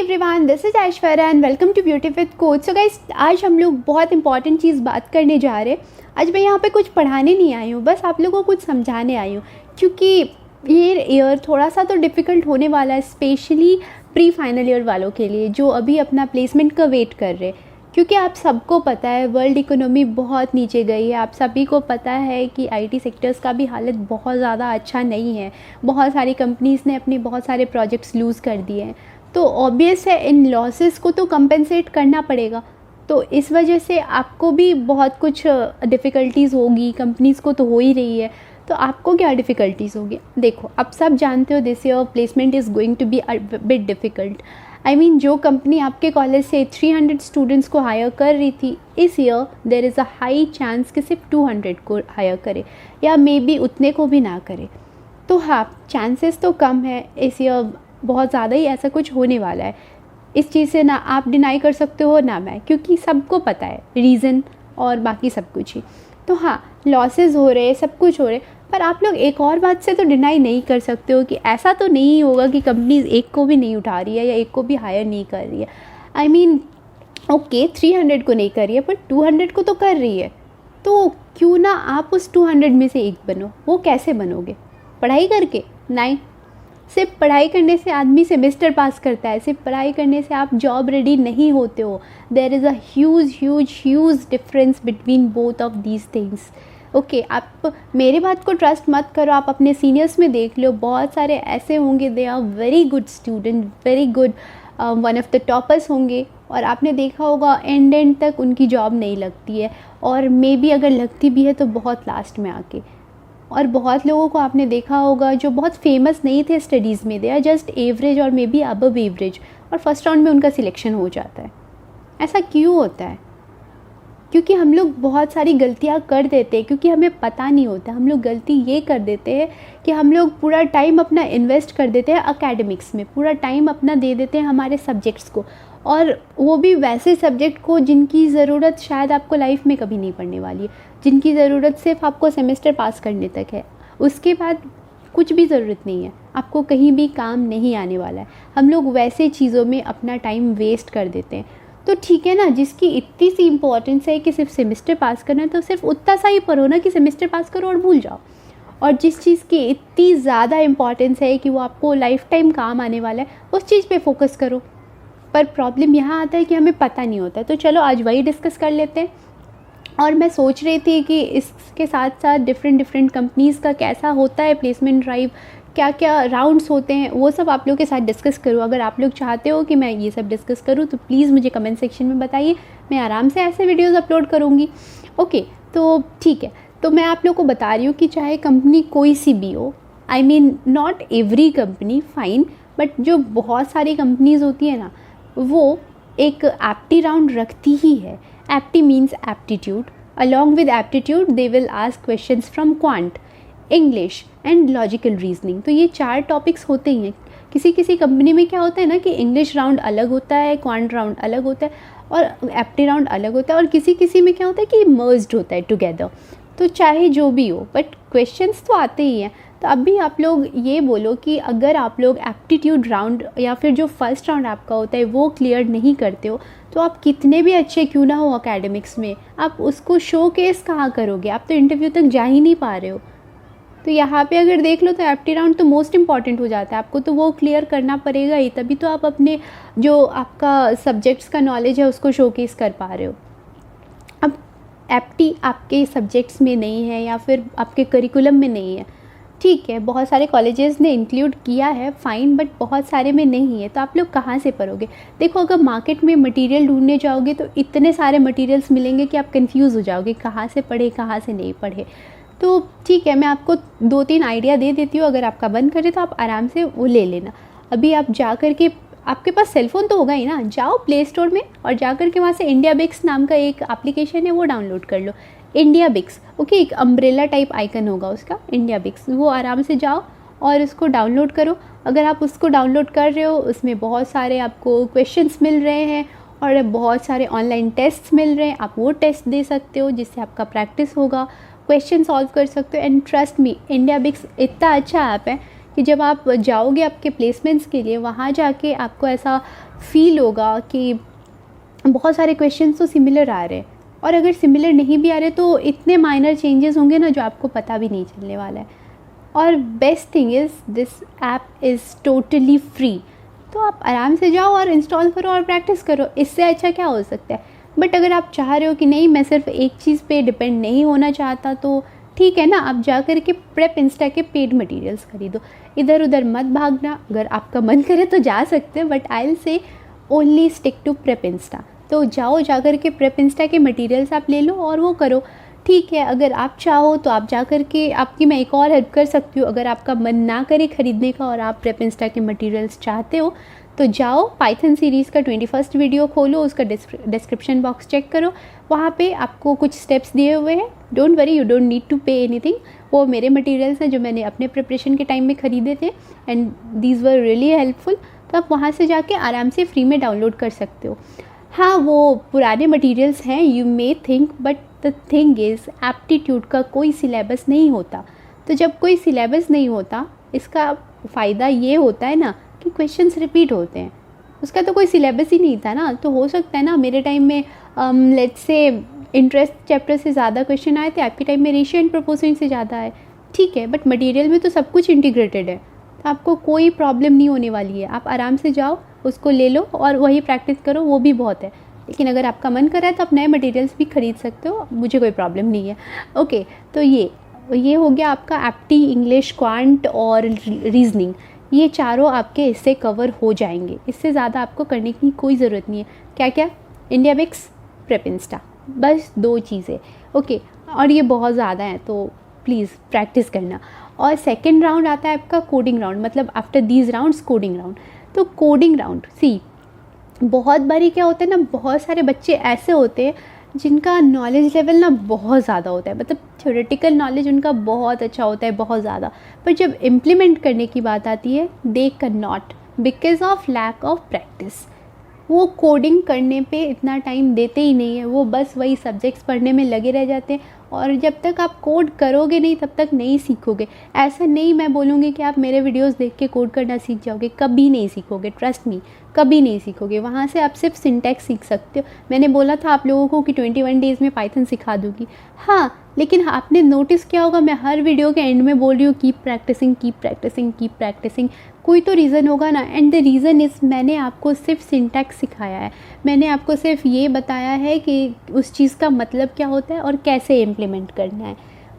Everyone, this is Aishwarya and welcome to beauty with coach. So guys, आज हम लोग बहुत इंपॉर्टेंट चीज़ बात करने जा रहे हैं। आज मैं यहाँ पे कुछ पढ़ाने नहीं आई हूँ, बस आप लोगों को कुछ समझाने आई हूँ, क्योंकि ये ईयर थोड़ा सा तो डिफ़िकल्ट होने वाला है, स्पेशली प्री फाइनल ईयर वालों के लिए जो अभी अपना प्लेसमेंट का वेट कर रहे हैं। क्योंकि आप सबको पता है वर्ल्ड इकोनॉमी बहुत नीचे गई है, आप सभी को पता है कि आईटी सेक्टर्स का भी हालत बहुत ज़्यादा अच्छा नहीं है। बहुत सारी कंपनीज़ ने अपने बहुत सारे प्रोजेक्ट्स लूज़ कर दिए हैं, तो ऑब्वियस है इन लॉसेस को तो कंपेंसेट करना पड़ेगा। तो इस वजह से आपको भी बहुत कुछ डिफ़िकल्टीज़ होगी, कंपनीज़ को तो हो ही रही है, तो आपको क्या डिफ़िकल्टीज़ होगी। देखो, आप सब जानते हो this year placement is going to be a bit difficult. I mean, जो कंपनी आपके कॉलेज से 300 स्टूडेंट्स को हायर कर रही थी, इस year there is a high chance कि सिर्फ 200 को हायर करे, या मे बी उतने को भी ना करे। तो हाँ, चांसेस तो कम है, इस ईयर बहुत ज़्यादा ही ऐसा कुछ होने वाला है। इस चीज़ से ना आप डिनाई कर सकते हो ना मैं, क्योंकि सबको पता है रीज़न और बाकी सब कुछ ही। तो हाँ, लॉसेस हो रहे, सब कुछ हो रहे, पर आप लोग एक और बात से तो डिनाई नहीं कर सकते हो कि ऐसा तो नहीं होगा कि कंपनीज एक को भी नहीं उठा रही है या एक को भी हायर नहीं कर रही है। आई मीन, ओके 300 को नहीं कर रही है, पर 200 को तो कर रही है। तो क्यों ना आप उस 200 में से एक बनो। वो कैसे बनोगे? पढ़ाई करके? नहीं, सिर्फ पढ़ाई करने से आदमी सेमेस्टर पास करता है, सिर्फ पढ़ाई करने से आप जॉब रेडी नहीं होते हो। There is a huge difference between both of these things. Okay, आप मेरी बात को ट्रस्ट मत करो, आप अपने सीनियर्स में देख लो, बहुत सारे ऐसे होंगे they are very good student, very good, one of the toppers होंगे, और आपने देखा होगा एंड तक उनकी जॉब नहीं लगती है, और मे बी अगर लगती भी है तो बहुत लास्ट में आके। और बहुत लोगों को आपने देखा होगा जो बहुत फेमस नहीं थे स्टडीज़ में, दे आर जस्ट एवरेज और मे बी अबव एवरेज, और फर्स्ट राउंड में उनका सिलेक्शन हो जाता है। ऐसा क्यों होता है? क्योंकि हम लोग बहुत सारी गलतियाँ कर देते हैं, क्योंकि हमें पता नहीं होता। हम लोग गलती ये कर देते हैं कि हम लोग पूरा टाइम अपना इन्वेस्ट कर देते हैं एकेडमिक्स में, पूरा टाइम अपना दे देते हैं हमारे सब्जेक्ट्स को, और वो भी वैसे सब्जेक्ट को जिनकी ज़रूरत शायद आपको लाइफ में कभी नहीं पड़ने वाली है, जिनकी ज़रूरत सिर्फ आपको सेमेस्टर पास करने तक है, उसके बाद कुछ भी ज़रूरत नहीं है, आपको कहीं भी काम नहीं आने वाला है। हम लोग वैसे चीज़ों में अपना टाइम वेस्ट कर देते हैं। तो ठीक है ना, जिसकी इतनी सी इम्पोर्टेंस है कि सिर्फ सेमेस्टर पास करना है, तो सिर्फ उतना सा ही पढ़ो ना कि सेमेस्टर पास करो और भूल जाओ। और जिस चीज़ की इतनी ज़्यादा इम्पोर्टेंस है कि वो आपको लाइफ टाइम काम आने वाला है, उस चीज़ पे फोकस करो। पर प्रॉब्लम यहाँ आता है कि हमें पता नहीं होता है। तो चलो आज वही डिस्कस कर लेते हैं। और मैं सोच रही थी कि इसके साथ साथ डिफरेंट कंपनीज़ का कैसा होता है प्लेसमेंट ड्राइव, क्या क्या राउंड्स होते हैं, वो सब आप लोगों के साथ डिस्कस करूँ। अगर आप लोग चाहते हो कि मैं ये सब डिस्कस करूँ तो प्लीज़ मुझे कमेंट सेक्शन में बताइए, मैं आराम से ऐसे वीडियोज़ अपलोड करूँगी। ओके, तो ठीक है, तो मैं आप लोग को बता रही हूँ कि चाहे कंपनी कोई सी भी हो, I mean not every company, fine, but जो बहुत सारी कंपनीज़ होती है ना, वो एक एप्टी राउंड रखती ही है। Apti means aptitude, along with aptitude they will ask questions from quant, English and logical reasoning. तो ये 4 टॉपिक्स होते ही हैं। किसी किसी कंपनी में क्या होता है ना कि इंग्लिश राउंड अलग होता है, क्वांट राउंड अलग होता है, और एप्टी राउंड अलग होता है, और किसी किसी में क्या होता है कि मर्ज्ड होता है टुगेदर। तो चाहे जो भी हो, बट क्वेश्चंस तो आते ही हैं। तो अभी आप लोग ये बोलो कि अगर आप लोग एप्टीट्यूड राउंड या फिर जो फर्स्ट राउंड आपका होता है वो क्लियर नहीं करते हो, तो आप कितने भी अच्छे क्यों ना हो एकेडमिक्स में, आप उसको शो केस कहाँ करोगे? आप तो इंटरव्यू तक जा ही नहीं पा रहे हो। तो यहाँ पे अगर देख लो तो एप्टी राउंड तो मोस्ट इंपॉर्टेंट हो जाता है, आपको तो वो क्लियर करना पड़ेगा ही, तभी तो आप अपने जो आपका सब्जेक्ट्स का नॉलेज है उसको शोकेस कर पा रहे हो। अब एप्टी आपके सब्जेक्ट्स में नहीं है या फिर आपके करिकुलम में नहीं है, ठीक है, बहुत सारे कॉलेजेस ने इंक्लूड किया है, फ़ाइन, बट बहुत सारे में नहीं है, तो आप लोग कहाँ से पढ़ोगे? देखो, अगर मार्केट में मटेरियल ढूंढने जाओगे तो इतने सारे मटेरियल्स मिलेंगे कि आप कंफ्यूज हो जाओगे, कहाँ से पढ़े कहाँ से नहीं पढ़े। तो ठीक है, मैं आपको 2-3 आइडिया दे देती हूँ, अगर आपका बन करे तो आप आराम से वो ले लेना। अभी आप जा कर के, आपके पास सेलफ़ोन तो होगा ही ना, जाओ प्ले स्टोर में और जा कर के वहाँ से इंडिया बिक्स नाम का एक एप्लीकेशन है, वो डाउनलोड कर लो। इंडिया बिक्स, ओके, एक अम्ब्रेला टाइप आइकन होगा उसका, इंडिया बिक्स, वो आराम से जाओ और उसको डाउनलोड करो। अगर आप उसको डाउनलोड कर रहे हो, उसमें बहुत सारे आपको क्वेश्चंस मिल रहे हैं और बहुत सारे ऑनलाइन टेस्ट्स मिल रहे हैं, आप वो टेस्ट दे सकते हो जिससे आपका प्रैक्टिस होगा, क्वेश्चन सॉल्व कर सकते हो। एंड ट्रस्ट मी, इंडिया बिक्स इतना अच्छा ऐप है कि जब आप जाओगे आपके प्लेसमेंट्स के लिए, वहाँ जाके आपको ऐसा फील होगा कि बहुत सारे क्वेश्चंस तो सिमिलर आ रहे हैं, और अगर सिमिलर नहीं भी आ रहे तो इतने माइनर चेंजेस होंगे ना जो आपको पता भी नहीं चलने वाला है। और best thing is this app is totally free, तो आप आराम से जाओ और इंस्टॉल करो और प्रैक्टिस करो, इससे अच्छा क्या हो सकता है। बट अगर आप चाह रहे हो कि नहीं मैं सिर्फ एक चीज़ पे डिपेंड नहीं होना चाहता, तो ठीक है ना, आप जा कर के प्रेप इंस्टा के पेड मटेरियल्स खरीदो, इधर उधर मत भागना। अगर आपका मन करे तो जा सकते हैं, but I will say only stick to PrepInsta. तो जाओ, जा कर के प्रेप इंस्टा के मटेरियल्स आप ले लो और वो करो। ठीक है, अगर आप चाहो तो आप जा कर के, आपकी मैं एक और हेल्प कर सकती हूँ, अगर आपका मन ना करे ख़रीदने का और आप प्रेप इंस्टा के मटेरियल्स चाहते हो, तो जाओ पाइथन सीरीज़ का 21st वीडियो खोलो, उसका डिस्क्रिप्शन बॉक्स चेक करो, वहाँ पे आपको कुछ स्टेप्स दिए हुए हैं। Don't worry, you don't need to pay anything. वो मेरे मटेरियल्स हैं जो मैंने अपने प्रिपरेशन के टाइम में ख़रीदे थे, and these were really helpful. तो आप वहाँ से जाके आराम से फ्री में डाउनलोड कर सकते हो। हाँ, वो पुराने मटेरियल्स हैं, you may think, but the thing is aptitude का कोई सिलेबस नहीं होता। तो जब कोई सिलेबस नहीं होता, इसका फ़ायदा ये होता है ना कि क्वेश्चंस रिपीट होते हैं। उसका तो कोई सिलेबस ही नहीं था ना, तो हो सकता है ना मेरे टाइम में लेट्स से इंटरेस्ट चैप्टर से ज़्यादा क्वेश्चन आए थे, आपके टाइम में रेशियो एंड प्रोपोर्शन से ज़्यादा आए, ठीक है, बट मटेरियल में तो सब कुछ इंटीग्रेटेड है, तो आपको कोई प्रॉब्लम नहीं होने वाली है। आप आराम से जाओ, उसको ले लो और वही प्रैक्टिस करो, वो भी बहुत है। लेकिन अगर आपका मन कर रहा है तो आप नए मटेरियल्स भी खरीद सकते हो, मुझे कोई प्रॉब्लम नहीं है। ओके, तो ये हो गया आपका एप्टी, इंग्लिश, क्वांट और रीजनिंग। ये चारों आपके इससे कवर हो जाएंगे, इससे ज़्यादा आपको करने की कोई ज़रूरत नहीं है। क्या क्या? इंडिया मिक्स, प्रेप इंस्टा, बस 2 चीज़ें। ओके, और ये बहुत ज़्यादा है तो प्लीज़ प्रैक्टिस करना। और सेकेंड राउंड आता है आपका कोडिंग राउंड, मतलब after these rounds coding round. तो कोडिंग राउंड बहुत बारी क्या होता है ना, बहुत सारे बच्चे ऐसे होते हैं जिनका नॉलेज लेवल ना बहुत ज़्यादा होता है, मतलब थ्योरेटिकल नॉलेज उनका बहुत अच्छा होता है, बहुत ज़्यादा, पर जब इम्प्लीमेंट करने की बात आती है they can not, because of lack of practice. वो कोडिंग करने पे इतना टाइम देते ही नहीं है, वो बस वही सब्जेक्ट्स पढ़ने में लगे रह जाते हैं, और जब तक आप कोड करोगे नहीं तब तक नहीं सीखोगे। ऐसा नहीं मैं बोलूँगी कि आप मेरे वीडियोस देख के कोड करना सीख जाओगे, कभी नहीं सीखोगे, ट्रस्ट मी, कभी नहीं सीखोगे। वहाँ से आप सिर्फ सिंटैक्स सीख सकते हो। मैंने बोला था आप लोगों को कि 21 डेज़ में पाइथन सिखा दूँगी, हाँ, लेकिन आपने नोटिस किया होगा मैं हर वीडियो के एंड में बोल रही हूँ keep practicing, keep practicing, keep practicing. कोई तो रीज़न होगा ना, एंड द रीज़न इज़ मैंने आपको सिर्फ सिंटैक्स सिखाया है, मैंने आपको सिर्फ ये बताया है कि उस चीज़ का मतलब क्या होता है और कैसे इम्प्लीमेंट करना है,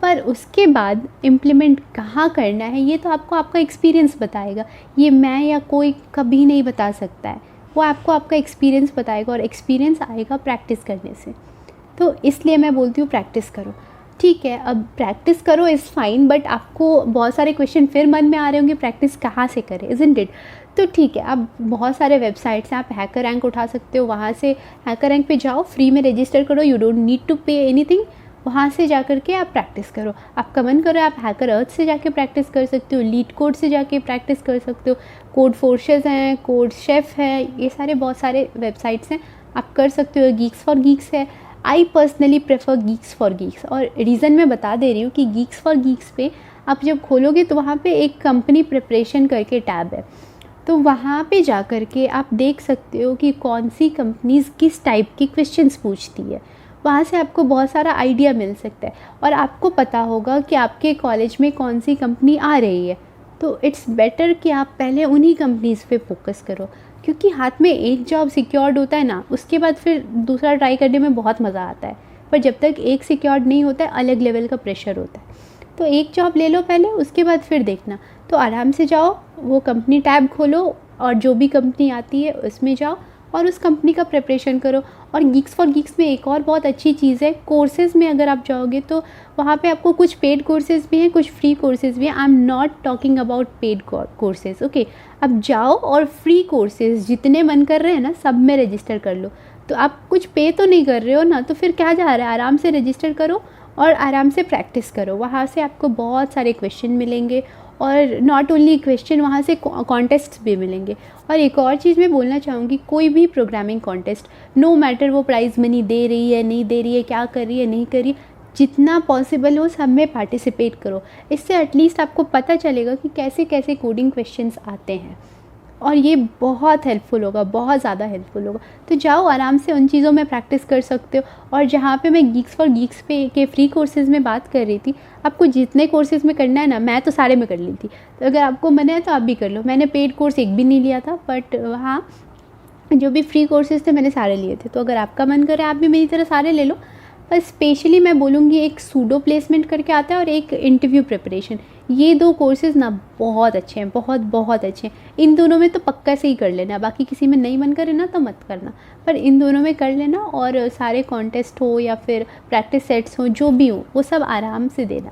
पर उसके बाद इम्प्लीमेंट कहाँ करना है ये तो आपको आपका एक्सपीरियंस बताएगा। ये मैं या कोई कभी नहीं बता सकता है, वो आपको आपका एक्सपीरियंस बताएगा, और एक्सपीरियंस आएगा प्रैक्टिस करने से। तो इसलिए मैं बोलती हूँ प्रैक्टिस करो। ठीक है, अब प्रैक्टिस करो इज़ फाइन, बट आपको बहुत सारे क्वेश्चन फिर मन में आ रहे होंगे प्रैक्टिस कहाँ से करें, इज़न्ट इट? तो ठीक है, आप बहुत सारे वेबसाइट्स हैं, आप हैकर रैंक उठा सकते हो, वहाँ से हैकर रैंक पे जाओ, फ्री में रजिस्टर करो, you don't need to pay anything. वहाँ से जा कर के आप प्रैक्टिस करो। आपका मन करो आप हैकर अर्थ से जाके प्रैक्टिस कर सकते हो, लीड कोड से जाके प्रैक्टिस कर सकते हो, कोड फोर्सेस हैं, कोड शेफ है, ये सारे बहुत सारे वेबसाइट्स हैं, आप कर सकते हो। गीक्स फॉर गीक्स है, I personally prefer Geeks for Geeks, और रीज़न मैं बता दे रही हूँ कि गीक्स फॉर गीक्स पे आप जब खोलोगे तो वहाँ पे एक कंपनी प्रिपरेशन करके टैब है, तो वहाँ पे जा कर के आप देख सकते हो कि कौन सी कंपनीज़ किस टाइप की क्वेश्चंस पूछती है। वहाँ से आपको बहुत सारा आइडिया मिल सकता है, और आपको पता होगा कि आपके कॉलेज में कौन सी कंपनी आ रही है। तो इट्स बेटर कि आप पहले उन्हीं कंपनीज़ पे फोकस करो, क्योंकि हाथ में एक जॉब सिक्योर्ड होता है ना, उसके बाद फिर दूसरा ट्राई करने में बहुत मज़ा आता है, पर जब तक एक सिक्योर्ड नहीं होता है अलग लेवल का प्रेशर होता है। तो एक जॉब ले लो पहले, उसके बाद फिर देखना। तो आराम से जाओ, वो कंपनी टैब खोलो और जो भी कंपनी आती है उसमें जाओ और उस कंपनी का प्रिपरेशन करो। और गीक्स फॉर गीक्स में एक और बहुत अच्छी चीज़ है, कोर्सेज़ में अगर आप जाओगे तो वहाँ पे आपको कुछ पेड कोर्सेज़ भी हैं, कुछ फ्री कोर्सेज़ भी हैं। I am not talking about paid courses, okay. अब जाओ और फ्री कोर्सेज़ जितने मन कर रहे हैं ना सब में रजिस्टर कर लो। तो आप कुछ पे तो नहीं कर रहे हो ना, तो फिर क्या जा रहा है, आराम से रजिस्टर करो और आराम से प्रैक्टिस करो। वहाँ से आपको बहुत सारे क्वेश्चन मिलेंगे, और नॉट ओनली क्वेश्चन, वहाँ से कॉन्टेस्ट्स भी मिलेंगे। और एक और चीज़ मैं बोलना चाहूँगी, कोई भी प्रोग्रामिंग कॉन्टेस्ट, नो मैटर वो प्राइज़ मनी दे रही है नहीं दे रही है, क्या कर रही है नहीं कर रही है, जितना पॉसिबल हो सब में पार्टिसिपेट करो। इससे एटलीस्ट आपको पता चलेगा कि कैसे कैसे कोडिंग क्वेश्चंस आते हैं, और ये बहुत हेल्पफुल होगा, बहुत ज़्यादा हेल्पफुल होगा। तो जाओ आराम से उन चीज़ों में प्रैक्टिस कर सकते हो। और जहाँ पे मैं गीक्स फॉर गीक्स पे के फ्री कोर्सेज़ में बात कर रही थी, आपको जितने कोर्सेज़ में करना है ना, मैं तो सारे में कर ली थी, तो अगर आपको मन है तो आप भी कर लो। मैंने पेड कोर्स एक भी नहीं लिया था, बट हाँ जो भी फ्री कोर्सेज़ थे मैंने सारे लिए थे। तो अगर आपका मन करे आप भी मेरी तरह सारे ले लो। पर स्पेशली मैं बोलूँगी एक सूडो प्लेसमेंट करके आता है और एक इंटरव्यू प्रिपरेशन, ये 2 कोर्सेज़ ना बहुत अच्छे हैं, बहुत बहुत अच्छे हैं। इन दोनों में तो पक्का से ही कर लेना, बाकी किसी में नहीं मन करे ना तो मत करना, पर इन दोनों में कर लेना। और सारे कॉन्टेस्ट हो या फिर प्रैक्टिस सेट्स हो, जो भी हो वो सब आराम से देना,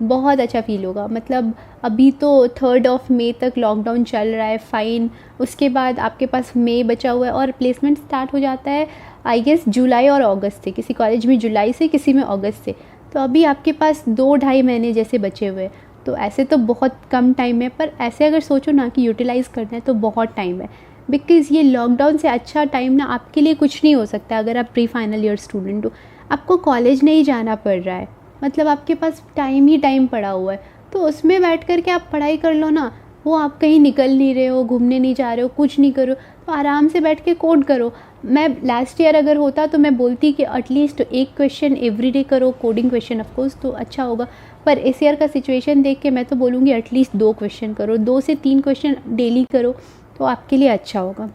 बहुत अच्छा फ़ील होगा। मतलब अभी तो 3 मई तक लॉकडाउन चल रहा है, फ़ाइन। उसके बाद आपके पास मई बचा हुआ है और प्लेसमेंट स्टार्ट हो जाता है आई गेस जुलाई और अगस्त से, किसी कॉलेज में जुलाई से, किसी में अगस्त से। तो अभी आपके पास 2-2.5 महीने जैसे बचे हुए हैं। तो ऐसे तो बहुत कम टाइम है, पर ऐसे अगर सोचो ना कि यूटिलाइज़ करना है तो बहुत टाइम है। बिकॉज़ ये लॉकडाउन से अच्छा टाइम ना आपके लिए कुछ नहीं हो सकता। अगर आप प्री फाइनल ईयर स्टूडेंट हो, आपको कॉलेज नहीं जाना पड़ रहा है, मतलब आपके पास टाइम ही टाइम पड़ा हुआ है, तो उसमें बैठ कर के आप पढ़ाई कर लो ना। वो आप कहीं निकल नहीं रहे हो, घूमने नहीं जा रहे हो, कुछ नहीं करो, तो आराम से बैठ के कोड करो। मैं लास्ट ईयर अगर होता तो मैं बोलती कि एटलीस्ट एक क्वेश्चन एवरीडे करो, कोडिंग क्वेश्चन ऑफ कोर्स, तो अच्छा होगा। पर इस ईयर का सिचुएशन देख के मैं तो बोलूँगी एटलीस्ट 2 क्वेश्चन करो, 2 से 3 क्वेश्चन डेली करो, तो आपके लिए अच्छा होगा।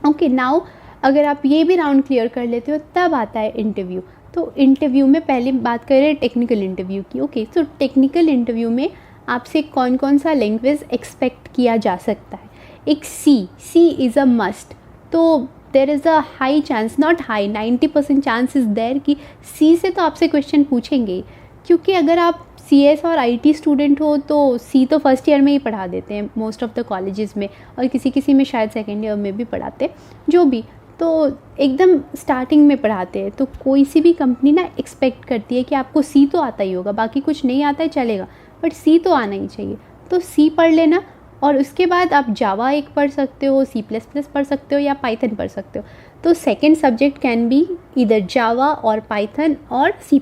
ओके, नाउ अगर आप ये भी राउंड क्लियर कर लेते हो तब आता है इंटरव्यू। तो इंटरव्यू में पहले बात करें टेक्निकल इंटरव्यू की। ओके, तो टेक्निकल इंटरव्यू में आपसे कौन कौन सा लैंग्वेज एक्सपेक्ट किया जा सकता है। एक सी इज़ अ मस्ट। तो there is a high chance, not high, 90% chance is there कि सी से तो आपसे क्वेश्चन पूछेंगे, क्योंकि अगर आप CS और IT स्टूडेंट हो तो सी तो फर्स्ट ईयर में ही पढ़ा देते हैं मोस्ट ऑफ द कॉलेजेस में, और किसी किसी में शायद सेकेंड ईयर में भी पढ़ाते, जो भी, तो एकदम स्टार्टिंग में पढ़ाते हैं। तो कोई सी भी कंपनी ना एक्सपेक्ट करती है कि आपको सी तो आता ही होगा, बाकी कुछ नहीं आता है चलेगा, बट सी तो आना ही चाहिए। तो सी पढ़ लेना, और उसके बाद आप जावा एक पढ़ सकते हो, C++ पढ़ सकते हो, या पाइथन पढ़ सकते हो। तो सेकेंड सब्जेक्ट कैन बी इधर जावा और पाइथन और C++,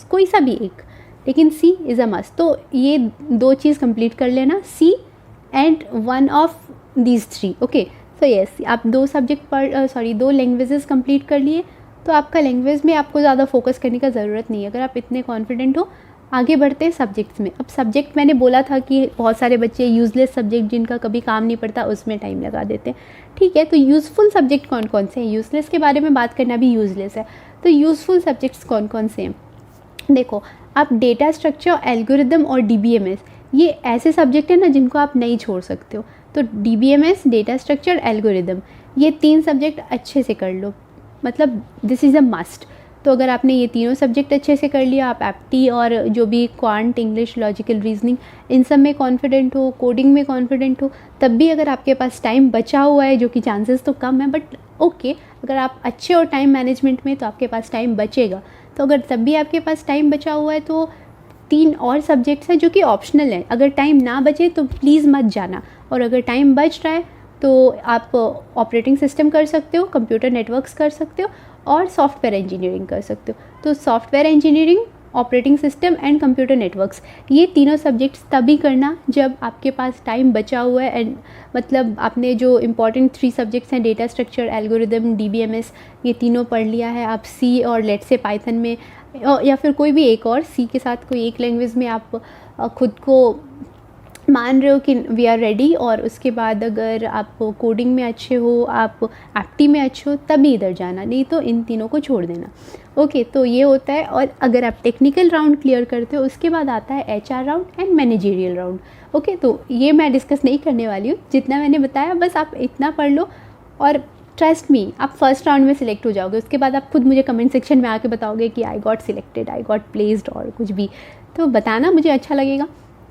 कोई सा भी एक, लेकिन सी इज़ अ मस्ट। तो ये 2 चीज़ कंप्लीट कर लेना, C and one of these 3। Okay, so yes, आप 2 लैंग्वेजेस कंप्लीट कर लिए, तो आपका लैंग्वेज में आपको ज़्यादा फोकस करने का ज़रूरत नहीं है। अगर आप इतने कॉन्फिडेंट हो, आगे बढ़ते हैं सब्जेक्ट्स में। अब सब्जेक्ट मैंने बोला था कि बहुत सारे बच्चे यूज़लेस सब्जेक्ट जिनका कभी काम नहीं पड़ता उसमें टाइम लगा देते हैं, ठीक है। तो यूज़फुल सब्जेक्ट कौन कौन से हैं, यूज़लेस के बारे में बात करना भी यूज़लेस है, तो यूज़फुल सब्जेक्ट्स कौन कौन से हैं। देखो, आप डेटा स्ट्रक्चर, एल्गोरिदम और DBMS, ये ऐसे सब्जेक्ट है ना जिनको आप नहीं छोड़ सकते हो। तो DBMS, डेटा स्ट्रक्चर, एल्गोरिदम, ये 3 सब्जेक्ट अच्छे से कर लो, मतलब दिस इज़ अ मस्ट। तो अगर आपने ये तीनों सब्जेक्ट अच्छे से कर लिया, आप एप्टी और जो भी क्वांट, इंग्लिश, लॉजिकल रीजनिंग, इन सब में कॉन्फिडेंट हो, कोडिंग में कॉन्फिडेंट हो, तब भी अगर आपके पास टाइम बचा हुआ है, जो कि चांसेस तो कम है, बट ओके, अगर आप अच्छे हो टाइम मैनेजमेंट में तो आपके पास टाइम बचेगा। तो अगर तब भी आपके पास टाइम बचा हुआ है तो 3 और सब्जेक्ट्स हैं जो कि ऑप्शनल है। अगर टाइम ना बचे तो प्लीज़ मत जाना, और अगर टाइम बच रहा है तो आप ऑपरेटिंग सिस्टम कर सकते हो, कंप्यूटर नेटवर्क्स कर सकते हो, और सॉफ्टवेयर इंजीनियरिंग कर सकते हो। तो software engineering, operating system and computer networks, ये तीनों सब्जेक्ट्स तभी करना जब आपके पास टाइम बचा हुआ है। एंड मतलब आपने जो इंपॉर्टेंट 3 सब्जेक्ट्स हैं, डेटा स्ट्रक्चर, एल्गोरिदम, DBMS, ये तीनों पढ़ लिया है। आप सी और लेट से पाइथन में, या फिर कोई भी एक और सी के साथ कोई एक लैंग्वेज में आप खुद को मान रहे हो कि वी आर रेडी, और उसके बाद अगर आप कोडिंग में अच्छे हो, आप एप्टी में अच्छे हो, तभी इधर जाना, नहीं तो इन तीनों को छोड़ देना। ओके, तो ये होता है। और अगर आप टेक्निकल राउंड क्लियर करते हो, उसके बाद आता है HR round and managerial round. Okay, तो ये मैं डिस्कस नहीं करने वाली हूँ, जितना मैंने बताया बस आप इतना पढ़ लो, और ट्रस्ट मी, आप फर्स्ट राउंड में सिलेक्ट हो जाओगे। उसके बाद आप खुद मुझे कमेंट सेक्शन में आके बताओगे कि I got selected, I got placed, और कुछ भी, तो बताना, मुझे अच्छा लगेगा।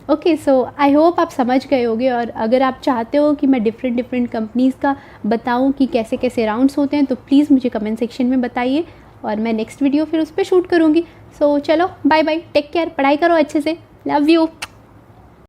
ओके, सो आई होप आप समझ गए होगे। और अगर आप चाहते हो कि मैं डिफरेंट कंपनीज़ का बताऊं कि कैसे कैसे राउंड्स होते हैं, तो प्लीज़ मुझे कमेंट सेक्शन में बताइए, और मैं नेक्स्ट वीडियो फिर उस पर शूट करूँगी। सो चलो, बाय बाय, टेक केयर, पढ़ाई करो अच्छे से, लव यू।